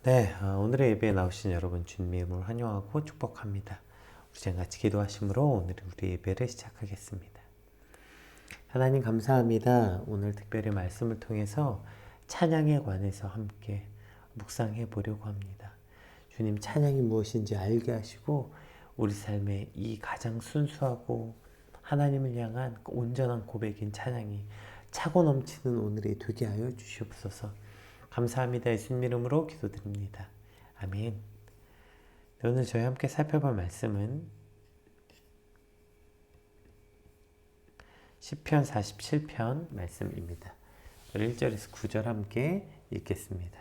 네, 오늘의 예배에 나오신 여러분 주님의 이름으로 환영하고 축복합니다. 우리 같이 기도하심으로 오늘 우리 예배를 시작하겠습니다. 하나님 감사합니다. 오늘 특별히 말씀을 통해서 찬양에 관해서 함께 묵상해 보려고 합니다. 주님 찬양이 무엇인지 알게 하시고 우리 삶에 이 가장 순수하고 하나님을 향한 온전한 고백인 찬양이 차고 넘치는 오늘이 되게 하여 주시옵소서. 감사합니다. 예수님 이름으로 기도드립니다. 아멘. 오늘 저희 함께 살펴볼 말씀은 시편 47편 말씀입니다. 1절에서 9절 함께 읽겠습니다.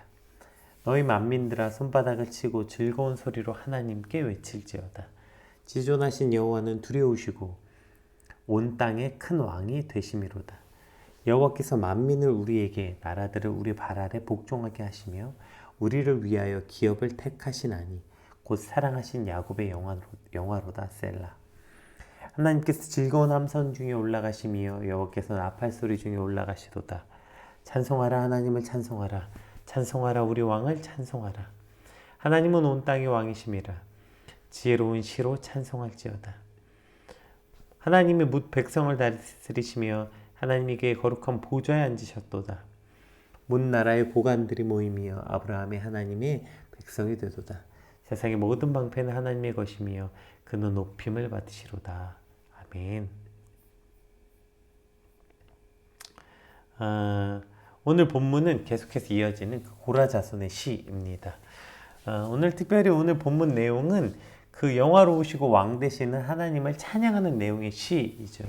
너희 만민들아 손바닥을 치고 즐거운 소리로 하나님께 외칠지어다. 지존하신 여호와는 두려우시고 온 땅의 큰 왕이 되심이로다. 여호와께서 만민을 우리에게 나라들을 우리 발 아래 복종하게 하시며 우리를 위하여 기업을 택하시나니 곧 사랑하신 야곱의 영화로다. 셀라. 하나님께서 즐거운 함성 중에 올라가시며 여호와께서 나팔 소리 중에 올라가시도다. 찬송하라 하나님을 찬송하라. 찬송하라 우리 왕을 찬송하라. 하나님은 온 땅의 왕이심이라. 지혜로운 시로 찬송할지어다. 하나님이 뭇 백성을 다스리시며 하나님에게 거룩한 보좌에 앉으셨도다. 문 나라의 고관들이 모임이여 아브라함의 하나님의 백성이 되도다. 세상의 모든 방패는 하나님의 것이며 그는 높임을 받으시로다. 아멘. 오늘 본문은 계속해서 이어지는 고라 자손의 시입니다. 오늘 특별히 오늘 본문 내용은 그 영화로우시고 왕 되시는 하나님을 찬양하는 내용의 시이죠.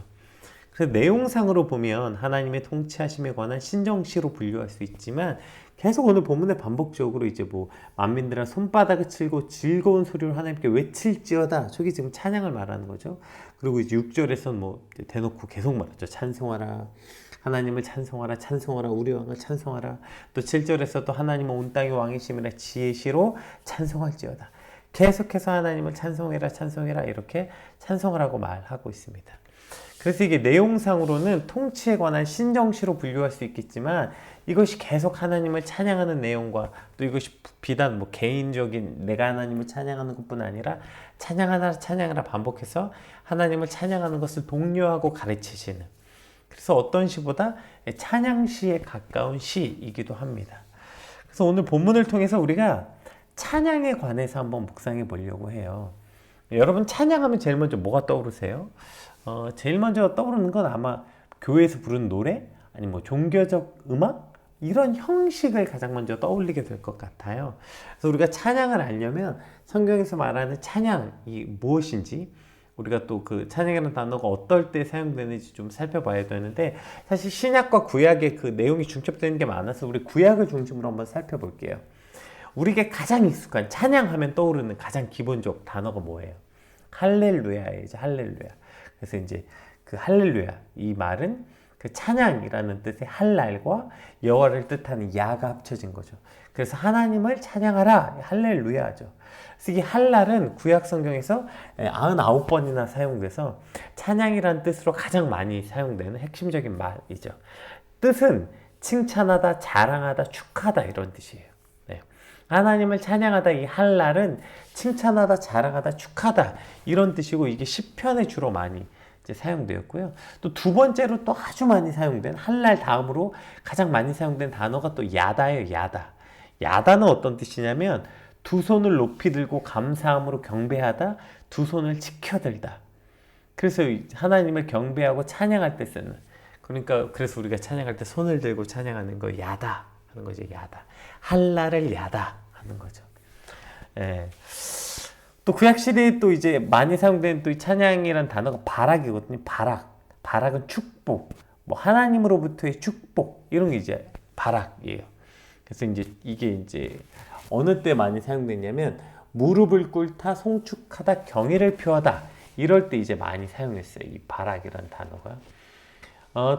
그래서 내용상으로 보면 하나님의 통치하심에 관한 신정시로 분류할 수 있지만 계속 오늘 본문에 반복적으로 이제 만민들아 손바닥을 치고 즐거운 소리로 하나님께 외칠지어다. 저게 지금 찬양을 말하는 거죠. 그리고 이제 6절에서는 대놓고 계속 말하죠. 찬송하라. 하나님을 찬송하라. 찬송하라. 우리 왕을 찬송하라. 또 7절에서 또 하나님은 온 땅의 왕이심이라 지혜시로 찬송할지어다. 계속해서 하나님을 찬송해라. 찬송해라. 이렇게 찬송하라고 말하고 있습니다. 그래서 이게 내용상으로는 통치에 관한 신정시로 분류할 수 있겠지만 이것이 계속 하나님을 찬양하는 내용과 또 이것이 비단 개인적인 내가 하나님을 찬양하는 것뿐 아니라 찬양하라 반복해서 하나님을 찬양하는 것을 독려하고 가르치시는, 그래서 어떤 시보다 찬양시에 가까운 시이기도 합니다. 그래서 오늘 본문을 통해서 우리가 찬양에 관해서 한번 묵상해 보려고 해요. 여러분 찬양하면 제일 먼저 뭐가 떠오르세요? 제일 먼저 떠오르는 건 아마 교회에서 부르는 노래, 아니면 종교적 음악, 이런 형식을 가장 먼저 떠올리게 될 것 같아요. 그래서 우리가 찬양을 알려면 성경에서 말하는 찬양이 무엇인지, 우리가 또 그 찬양이라는 단어가 어떨 때 사용되는지 좀 살펴봐야 되는데, 사실 신약과 구약의 그 내용이 중첩되는 게 많아서 우리 구약을 중심으로 한번 살펴볼게요. 우리에게 가장 익숙한 찬양하면 떠오르는 가장 기본적 단어가 뭐예요? 할렐루야예요. 할렐루야. 그래서 이제 그 할렐루야, 이 말은 그 찬양이라는 뜻의 할랄과 여호와를 뜻하는 야가 합쳐진 거죠. 그래서 하나님을 찬양하라, 할렐루야죠. 그래서 이 할랄은 구약 성경에서 99번이나 사용돼서 찬양이라는 뜻으로 가장 많이 사용되는 핵심적인 말이죠. 뜻은 칭찬하다, 자랑하다, 축하다 이런 뜻이에요. 네. 하나님을 찬양하다, 이 할랄은 칭찬하다, 자랑하다, 축하다 이런 뜻이고, 이게 시편에 주로 많이 이제 사용되었고요. 또 두 번째로 또 아주 많이 사용된, 할랄 다음으로 가장 많이 사용된 단어가 또 야다예요. 야다. 야다는 어떤 뜻이냐면 두 손을 높이 들고 감사함으로 경배하다, 두 손을 치켜들다. 그래서 하나님을 경배하고 찬양할 때 쓰는, 그러니까 그래서 우리가 찬양할 때 손을 들고 찬양하는 거 야다 하는 거죠. 야다. 할랄을 야다 하는 거죠. 예. 또 구약시대에 또 이제 많이 사용되는 또 이 찬양이라는 단어가 바락이거든요. 바락은 축복, 하나님으로부터의 축복, 이런 게 이제 바락이에요. 그래서 이제 이게 이제 어느 때 많이 사용됐냐면 무릎을 꿇다, 송축하다, 경의를 표하다 이럴 때 이제 많이 사용했어요. 이 바락이라는 단어가.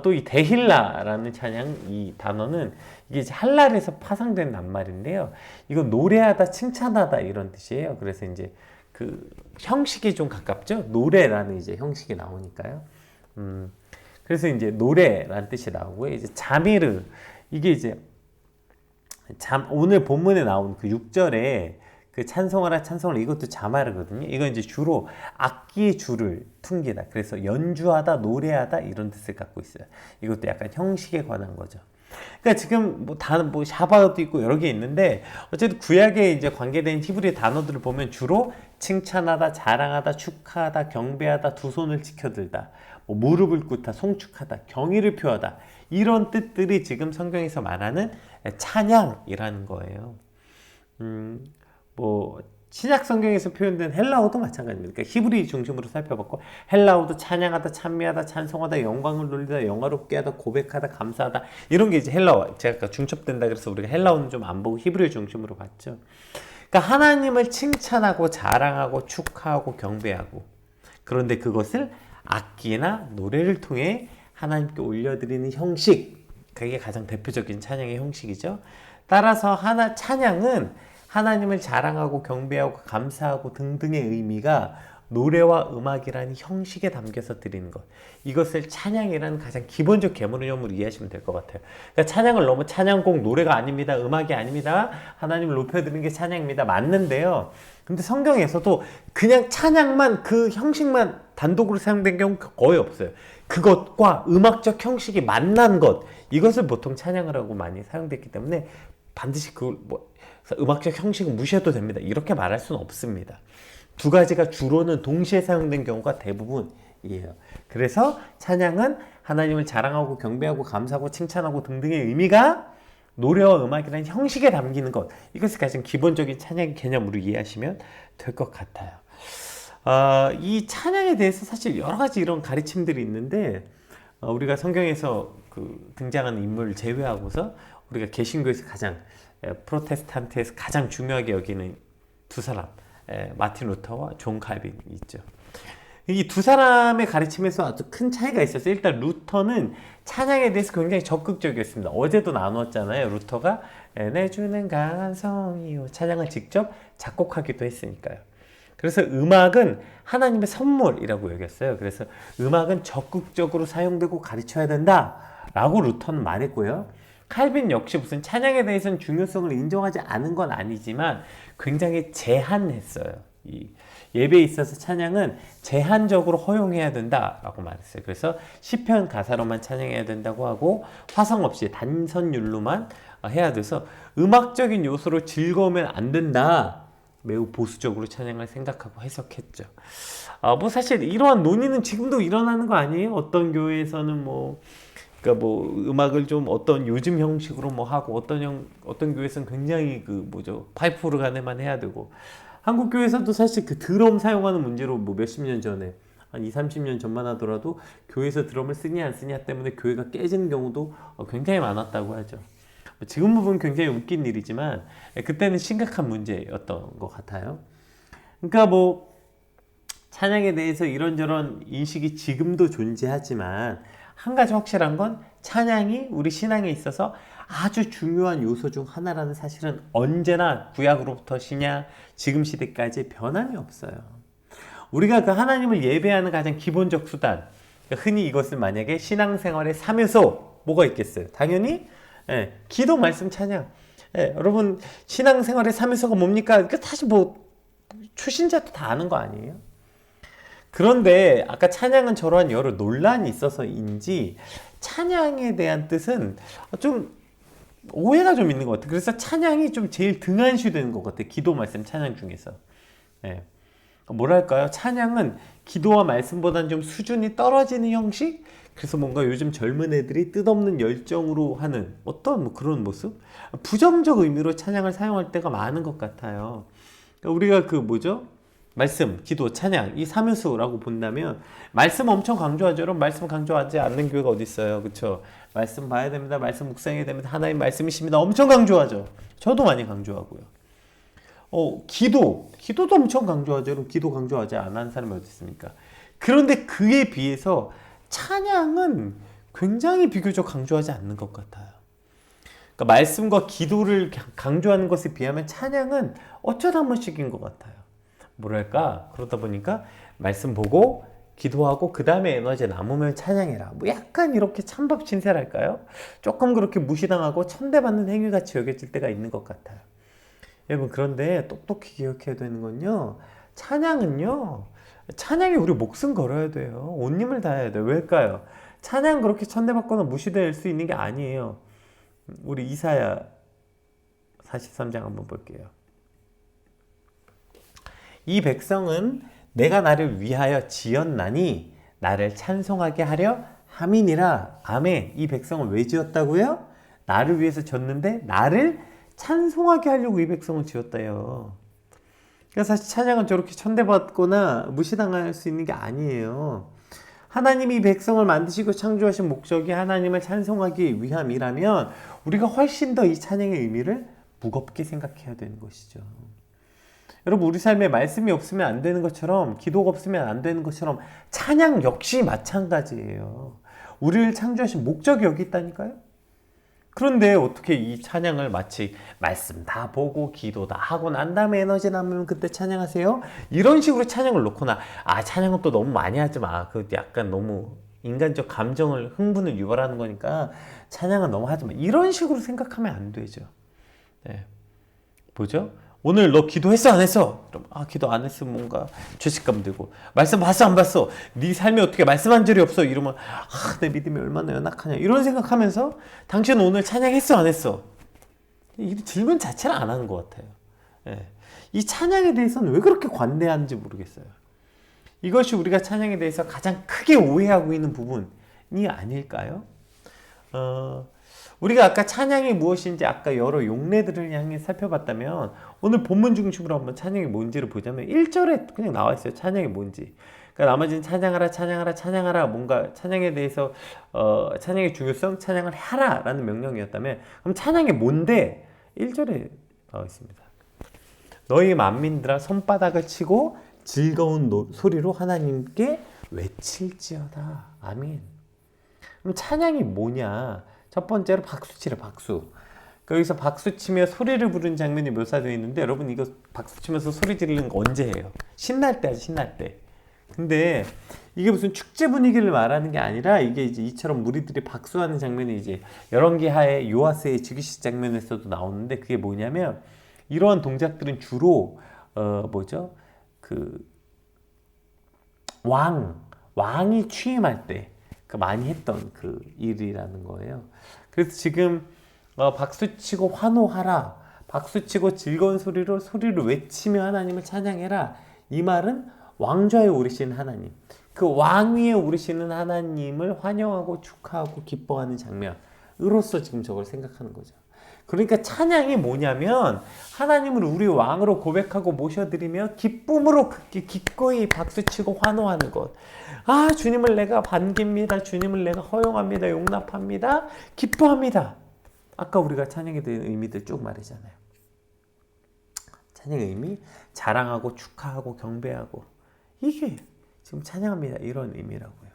또 이 데힐라라는 찬양, 이 단어는 이게 이제 할랄에서 파생된 낱말인데요. 이건 노래하다, 칭찬하다 이런 뜻이에요. 그래서 이제 그 형식이 좀 가깝죠. 노래라는 이제 형식이 나오니까요. 그래서 이제 노래라는 뜻이 나오고요. 이제 자미르, 이게 이제 오늘 본문에 나온 그 6절에 그 찬송하라 찬송하라 이것도 자말이거든요. 이건 이제 주로 악기의 줄을 퉁기다. 그래서 연주하다, 노래하다 이런 뜻을 갖고 있어요. 이것도 약간 형식에 관한 거죠. 그러니까 지금 뭐 샤바도 있고 여러 개 있는데 어쨌든 구약에 이제 관계된 히브리 단어들을 보면 주로 칭찬하다, 자랑하다, 축하하다, 경배하다, 두 손을 치켜들다, 뭐 무릎을 꿇다, 송축하다, 경의를 표하다 이런 뜻들이 지금 성경에서 말하는 찬양이라는 거예요. 뭐 신약 성경에서 표현된 헬라어도 마찬가지입니다. 그러니까 히브리 중심으로 살펴봤고 헬라어도 찬양하다, 찬미하다, 찬송하다, 영광을 돌리다, 영화롭게 하다, 고백하다, 감사하다 이런 게 이제 헬라어. 제가 아까 중첩된다 그래서 우리가 헬라어는 좀 안 보고 히브리 중심으로 봤죠. 그러니까 하나님을 칭찬하고 자랑하고 축하하고 경배하고 그런데 그것을 악기나 노래를 통해 하나님께 올려드리는 형식 그게 가장 대표적인 찬양의 형식이죠. 따라서 찬양은 하나님을 자랑하고 경배하고 감사하고 등등의 의미가 노래와 음악이라는 형식에 담겨서 드리는 것. 이것을 찬양이라는 가장 기본적 개념으로 이해하시면 될 것 같아요. 그러니까 찬양을 너무 찬양곡 노래가 아닙니다. 음악이 아닙니다. 하나님을 높여드리는 게 찬양입니다. 맞는데요. 근데 성경에서도 그냥 찬양만 그 형식만 단독으로 사용된 경우가 거의 없어요. 그것과 음악적 형식이 만난 것 이것을 보통 찬양을 하고 많이 사용됐기 때문에 반드시 그걸 음악적 형식은 무시해도 됩니다. 이렇게 말할 수는 없습니다. 두 가지가 주로는 동시에 사용된 경우가 대부분이에요. 그래서 찬양은 하나님을 자랑하고 경배하고 감사하고 칭찬하고 등등의 의미가 노래와 음악이라는 형식에 담기는 것 이것을 가장 기본적인 찬양의 개념으로 이해하시면 될 것 같아요. 이 찬양에 대해서 사실 여러 가지 이런 가르침들이 있는데 우리가 성경에서 등장하는 인물을 제외하고서 우리가 개신교에서 가장 프로테스탄트에서 가장 중요하게 여기는 두 사람 마틴 루터와 존 칼빈이 있죠. 이 두 사람의 가르침에서 아주 큰 차이가 있었어요. 일단 루터는 찬양에 대해서 굉장히 적극적이었습니다. 어제도 나눴잖아요. 루터가 내 주는 강한 성이요 찬양을 직접 작곡하기도 했으니까요. 그래서 음악은 하나님의 선물이라고 여겼어요. 그래서 음악은 적극적으로 사용되고 가르쳐야 된다라고 루터는 말했고요. 칼빈 역시 무슨 찬양에 대해서는 중요성을 인정하지 않은 건 아니지만 굉장히 제한했어요. 이 예배에 있어서 찬양은 제한적으로 허용해야 된다라고 말했어요. 그래서 시편 가사로만 찬양해야 된다고 하고 화성 없이 단선율로만 해야 돼서 음악적인 요소로 즐거우면 안 된다. 매우 보수적으로 찬양을 생각하고 해석했죠. 뭐 사실 이러한 논의는 지금도 일어나는 거 아니에요? 어떤 교회에서는 그러니까 음악을 좀 어떤 요즘 형식으로 하고 어떤 교회에서는 굉장히 파이프 오르간에만 해야 되고 한국 교회에서도 사실 그 드럼 사용하는 문제로 몇십 년 전에 한 20, 30년 전만 하더라도 교회에서 드럼을 쓰냐 안 쓰냐 때문에 교회가 깨지는 경우도 굉장히 많았다고 하죠. 지금 보면 굉장히 웃긴 일이지만 그때는 심각한 문제였던 것 같아요. 그러니까 찬양에 대해서 이런저런 인식이 지금도 존재하지만 한 가지 확실한 건 찬양이 우리 신앙에 있어서 아주 중요한 요소 중 하나라는 사실은 언제나 구약으로부터 신약, 지금 시대까지 변함이 없어요. 우리가 그 하나님을 예배하는 가장 기본적 수단, 흔히 이것을 만약에 신앙생활의 3요소 뭐가 있겠어요? 당연히 기도, 말씀, 찬양. 여러분 신앙생활의 3요소가 뭡니까? 사실 초신자도 다 아는 거 아니에요? 그런데 아까 찬양은 저러한 여러 논란이 있어서인지 찬양에 대한 뜻은 좀 오해가 좀 있는 것 같아요. 그래서 찬양이 좀 제일 등한시되는 것 같아요. 기도, 말씀, 찬양 중에서. 뭐랄까요? 찬양은 기도와 말씀보다는 좀 수준이 떨어지는 형식? 그래서 뭔가 요즘 젊은 애들이 뜻없는 열정으로 하는 어떤 그런 모습? 부정적 의미로 찬양을 사용할 때가 많은 것 같아요. 우리가 말씀, 기도, 찬양 이 3요소라고 본다면 말씀 엄청 강조하죠. 여러분 말씀 강조하지 않는 교회가 어디 있어요? 그렇죠? 말씀 봐야 됩니다. 말씀 묵상해야 됩니다. 하나님 말씀이십니다. 엄청 강조하죠. 저도 많이 강조하고요. 기도도 엄청 강조하죠. 여러분 기도 강조하지 않은 사람이 어디 있습니까? 그런데 그에 비해서 찬양은 굉장히 비교적 강조하지 않는 것 같아요. 그러니까 말씀과 기도를 강조하는 것에 비하면 찬양은 어쩌다 한 번씩인 것 같아요. 뭐랄까 그러다 보니까 말씀 보고 기도하고 그 다음에 에너지 남으면 찬양해라. 뭐 약간 이렇게 찬밥 신세랄까요? 조금 그렇게 무시당하고 천대받는 행위같이 여겨질 때가 있는 것 같아요. 여러분, 그런데 똑똑히 기억해야 되는 건요, 찬양은요, 찬양에 우리 목숨 걸어야 돼요. 온 힘을 다해야 돼요. 왜일까요? 찬양 그렇게 천대받거나 무시될 수 있는 게 아니에요. 우리 이사야 43장 한번 볼게요. 이 백성은 내가 나를 위하여 지었나니 나를 찬송하게 하려 함이니라. 아멘. 이 백성을 왜 지었다고요? 나를 위해서 졌는데 나를 찬송하게 하려고 이 백성을 지었다요. 그러니까 사실 찬양은 저렇게 천대받거나 무시당할 수 있는 게 아니에요. 하나님이 이 백성을 만드시고 창조하신 목적이 하나님을 찬송하기 위함이라면 우리가 훨씬 더 이 찬양의 의미를 무겁게 생각해야 되는 것이죠. 여러분, 우리 삶에 말씀이 없으면 안 되는 것처럼, 기도가 없으면 안 되는 것처럼 찬양 역시 마찬가지예요. 우리를 창조하신 목적이 여기 있다니까요. 그런데 어떻게 이 찬양을 마치 말씀 다 보고 기도 다 하고 난 다음에 에너지 남으면 그때 찬양하세요? 이런 식으로 찬양을 놓거나, 찬양은 또 너무 많이 하지 마. 그 약간 너무 인간적 감정을, 흥분을 유발하는 거니까 찬양은 너무 하지 마. 이런 식으로 생각하면 안 되죠. 네. 뭐죠? 오늘 너 기도했어 안 했어? 그럼 기도 안 했으면 뭔가 죄책감 들고, 말씀 봤어 안 봤어? 네 삶에 어떻게 말씀한 적이 없어? 이러면 내 믿음이 얼마나 연약하냐, 이런 생각하면서 당신은 오늘 찬양했어 안 했어? 이 질문 자체를 안 하는 것 같아요. 예. 이 찬양에 대해서는 왜 그렇게 관대한지 모르겠어요. 이것이 우리가 찬양에 대해서 가장 크게 오해하고 있는 부분이 아닐까요? 우리가 아까 찬양이 무엇인지 아까 여러 용례들을 향해 살펴봤다면, 오늘 본문 중심으로 한번 찬양이 뭔지를 보자면 1절에 그냥 나와 있어요. 찬양이 뭔지. 그러니까 나머지는 찬양하라 찬양하라 찬양하라, 뭔가 찬양에 대해서 찬양의 중요성, 찬양을 하라 라는 명령이었다면, 그럼 찬양이 뭔데? 1절에 나와 있습니다. 너희 만민들아 손바닥을 치고 즐거운 소리로 하나님께 외칠지어다. 아멘. 그럼 찬양이 뭐냐? 첫 번째로 박수 치래, 박수. 여기서 박수 치며 소리를 부르는 장면이 묘사되어 있는데, 여러분 이거 박수 치면서 소리 지르는 거 언제 해요? 신날 때 하죠, 신날 때. 근데 이게 무슨 축제 분위기를 말하는 게 아니라, 이게 이제 이처럼 무리들이 박수하는 장면이 이제 열왕기하의 요아스의 즉위식 장면에서도 나오는데, 그게 뭐냐면, 이러한 동작들은 주로 뭐죠? 왕이 취임할 때 많이 했던 그 일이라는 거예요. 그래서 지금 박수치고 환호하라, 박수치고 즐거운 소리를 외치며 하나님을 찬양해라, 이 말은 왕좌에 오르신 하나님, 그 왕 위에 오르시는 하나님을 환영하고 축하하고 기뻐하는 장면으로서 지금 저걸 생각하는 거죠. 그러니까 찬양이 뭐냐면, 하나님을 우리 왕으로 고백하고 모셔드리며 기쁨으로 기꺼이 박수치고 환호하는 것. 주님을 내가 반깁니다. 주님을 내가 허용합니다. 용납합니다. 기뻐합니다. 아까 우리가 찬양에 대한 의미들 쭉 말했잖아요. 찬양의 의미, 자랑하고 축하하고 경배하고, 이게 지금 찬양합니다, 이런 의미라고요.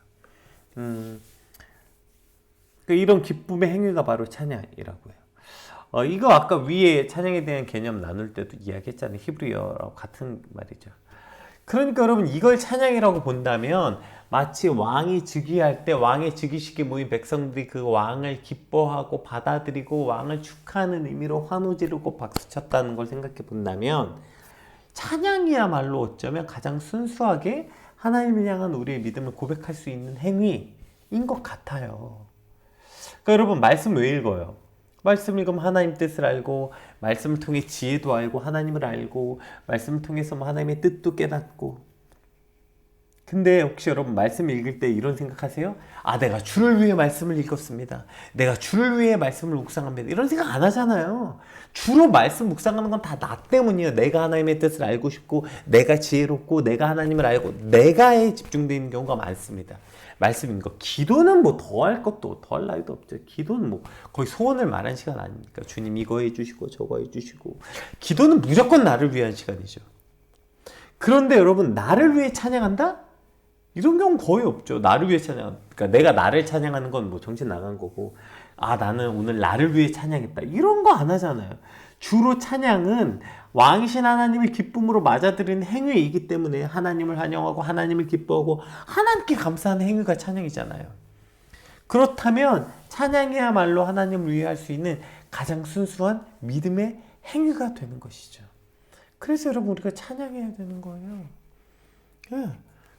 이런 기쁨의 행위가 바로 찬양이라고요. 이거 아까 위에 찬양에 대한 개념 나눌 때도 이야기했잖아요. 히브리어랑 같은 말이죠. 그러니까 여러분, 이걸 찬양이라고 본다면 마치 왕이 즉위할 때 왕의 즉위식에 모인 백성들이 그 왕을 기뻐하고 받아들이고 왕을 축하하는 의미로 환호 지르고 박수쳤다는 걸 생각해 본다면, 찬양이야말로 어쩌면 가장 순수하게 하나님을 향한 우리의 믿음을 고백할 수 있는 행위인 것 같아요. 그러니까 여러분, 말씀 왜 읽어요? 말씀 읽으면 하나님 뜻을 알고, 말씀을 통해 지혜도 알고, 하나님을 알고, 말씀을 통해서 하나님의 뜻도 깨닫고. 근데 혹시 여러분 말씀 읽을 때 이런 생각하세요? 내가 주를 위해 말씀을 읽었습니다. 내가 주를 위해 말씀을 묵상합니다. 이런 생각 안 하잖아요. 주로 말씀 묵상하는 건 다 나 때문이에요. 내가 하나님의 뜻을 알고 싶고, 내가 지혜롭고, 내가 하나님을 알고, 내가에 집중되는 경우가 많습니다. 말씀인 거. 기도는 뭐 더 할 것도, 더 할 나위도 없죠. 기도는 뭐 거의 소원을 말한 시간 아닙니까? 주님 이거 해주시고 저거 해주시고. 기도는 무조건 나를 위한 시간이죠. 그런데 여러분, 나를 위해 찬양한다? 이런 경우 거의 없죠. 나를 위해 그러니까 내가 나를 찬양하는 건 뭐 정신 나간 거고, 나는 오늘 나를 위해 찬양했다, 이런 거 안 하잖아요. 주로 찬양은 왕이신 하나님을 기쁨으로 맞아들이는 행위이기 때문에 하나님을 환영하고 하나님을 기뻐하고 하나님께 감사하는 행위가 찬양이잖아요. 그렇다면 찬양이야말로 하나님을 위해 할 수 있는 가장 순수한 믿음의 행위가 되는 것이죠. 그래서 여러분 우리가 찬양해야 되는 거예요. 예.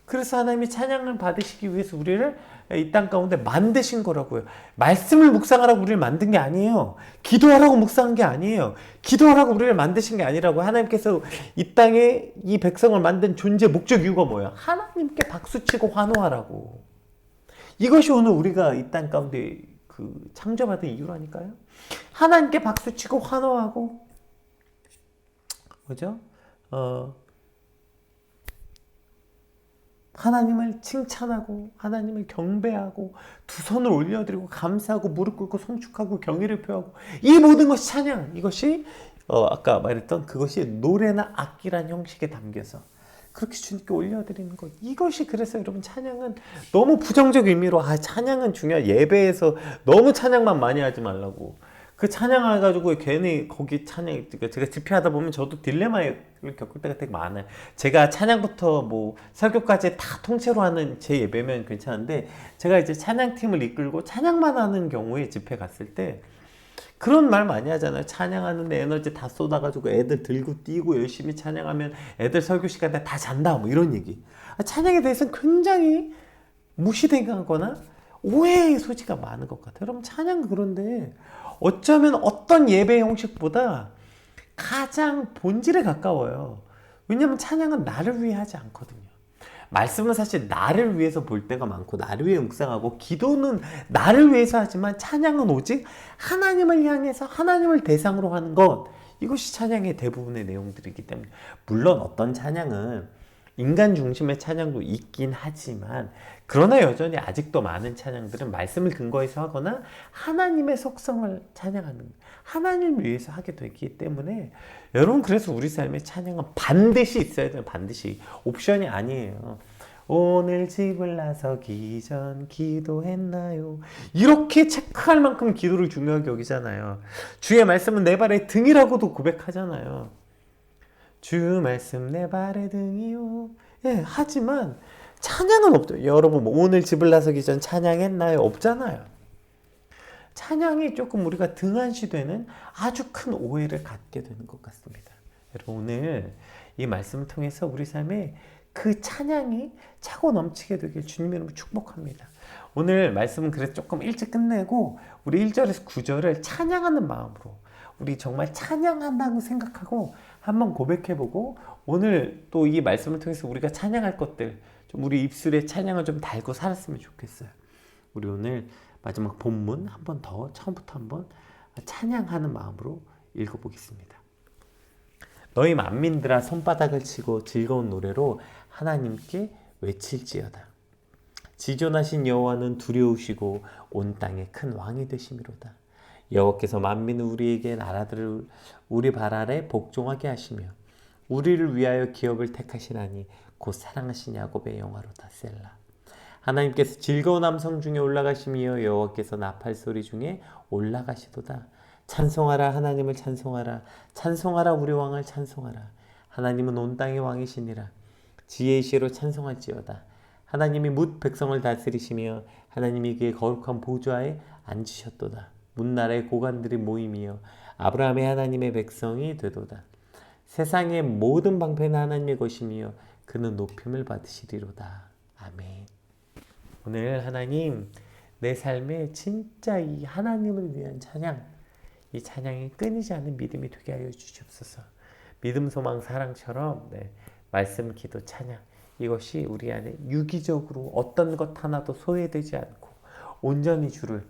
그래서 하나님이 찬양을 받으시기 위해서 우리를 이 땅 가운데 만드신 거라고요. 말씀을 묵상하라고 우리를 만든 게 아니에요. 기도하라고 묵상한 게 아니에요. 기도하라고 우리를 만드신 게 아니라고. 하나님께서 이 땅에 이 백성을 만든 존재 목적 이유가 뭐예요? 하나님께 박수치고 환호하라고. 이것이 오늘 우리가 이 땅 가운데 창조받은 이유라니까요. 하나님께 박수치고 환호하고, 그죠? 하나님을 칭찬하고 하나님을 경배하고 두 손을 올려드리고 감사하고 무릎 꿇고 송축하고 경의를 표하고 이 모든 것이 찬양. 이것이 아까 말했던 그것이 노래나 악기란 형식에 담겨서 그렇게 주님께 올려드리는 것. 이것이 그래서 여러분 찬양은 너무 부정적 의미로 찬양은 중요한 예배에서 너무 찬양만 많이 하지 말라고. 그 찬양해가지고 괜히 거기 찬양, 제가 집회하다 보면 저도 딜레마를 겪을 때가 되게 많아요. 제가 찬양부터 뭐 설교까지 다 통째로 하는 제 예배면 괜찮은데, 제가 이제 찬양팀을 이끌고 찬양만 하는 경우에 집회 갔을 때 그런 말 많이 하잖아요. 찬양하는데 에너지 다 쏟아가지고 애들 들고 뛰고 열심히 찬양하면 애들 설교 시간에 다 잔다, 뭐 이런 얘기. 찬양에 대해서는 굉장히 무시당하거나 오해의 소지가 많은 것 같아요. 여러분 찬양, 그런데 어쩌면 어떤 예배 형식보다 가장 본질에 가까워요. 왜냐하면 찬양은 나를 위해 하지 않거든요. 말씀은 사실 나를 위해서 볼 때가 많고 나를 위해 묵상하고, 기도는 나를 위해서 하지만 찬양은 오직 하나님을 향해서 하나님을 대상으로 하는 것, 이것이 찬양의 대부분의 내용들이기 때문에, 물론 어떤 찬양은 인간 중심의 찬양도 있긴 하지만, 그러나 여전히 아직도 많은 찬양들은 말씀을 근거해서 하거나 하나님의 속성을 찬양하는, 하나님을 위해서 하게 되기 때문에 여러분, 그래서 우리 삶의 찬양은 반드시 있어야 돼요. 반드시. 옵션이 아니에요. 오늘 집을 나서기 전 기도했나요? 이렇게 체크할 만큼 기도를 중요하게 여기잖아요. 주의 말씀은 내 발의 등이라고도 고백하잖아요. 주 말씀 내 발의 등이요. 예, 하지만 찬양은 없죠. 여러분 뭐 오늘 집을 나서기 전 찬양했나요? 없잖아요. 찬양이 조금 우리가 등한시되는 아주 큰 오해를 갖게 되는 것 같습니다. 여러분 오늘 이 말씀을 통해서 우리 삶에 그 찬양이 차고 넘치게 되길 주님의 이름으로 축복합니다. 오늘 말씀은 그래서 조금 일찍 끝내고 우리 1절에서 9절을 찬양하는 마음으로, 우리 정말 찬양한다고 생각하고 한번 고백해보고, 오늘 또 이 말씀을 통해서 우리가 찬양할 것들, 좀 우리 입술에 찬양을 좀 달고 살았으면 좋겠어요. 우리 오늘 마지막 본문 한 번 더 처음부터 한번 찬양하는 마음으로 읽어보겠습니다. 너희 만민들아 손바닥을 치고 즐거운 노래로 하나님께 외칠지어다. 지존하신 여호와는 두려우시고 온 땅에 큰 왕이 되심이로다. 여호와께서 만민을 우리에게 나라들을 우리 발 아래 복종하게 하시며 우리를 위하여 기업을 택하시나니 곧 사랑하신 야곱의 영화로다. 셀라. 하나님께서 즐거운 함성 중에 올라가시며 여호와께서 나팔 소리 중에 올라가시도다. 찬송하라, 하나님을 찬송하라. 찬송하라, 우리 왕을 찬송하라. 하나님은 온 땅의 왕이시니라. 지혜의 시로 찬송할지어다. 하나님이 뭇 백성을 다스리시며 하나님이 그의 거룩한 보좌에 앉으셨도다. 문나라의 고관들이 모임이여 아브라함의 하나님의 백성이 되도다. 세상의 모든 방패는 하나님의 것이며 그는 높임을 받으시리로다. 아멘. 오늘 하나님, 내 삶에 진짜 이 하나님을 위한 찬양, 이 찬양이 끊이지 않는 믿음이 되게 하여 주시옵소서. 믿음, 소망, 사랑처럼 말씀, 기도, 찬양, 이것이 우리 안에 유기적으로 어떤 것 하나도 소외되지 않고 온전히 주를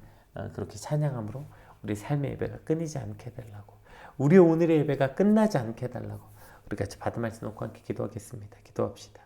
그렇게 찬양함으로 우리 삶의 예배가 끊이지 않게 해달라고, 우리 오늘의 예배가 끝나지 않게 해달라고 우리 같이 받은 말씀 놓고 함께 기도하겠습니다. 기도합시다.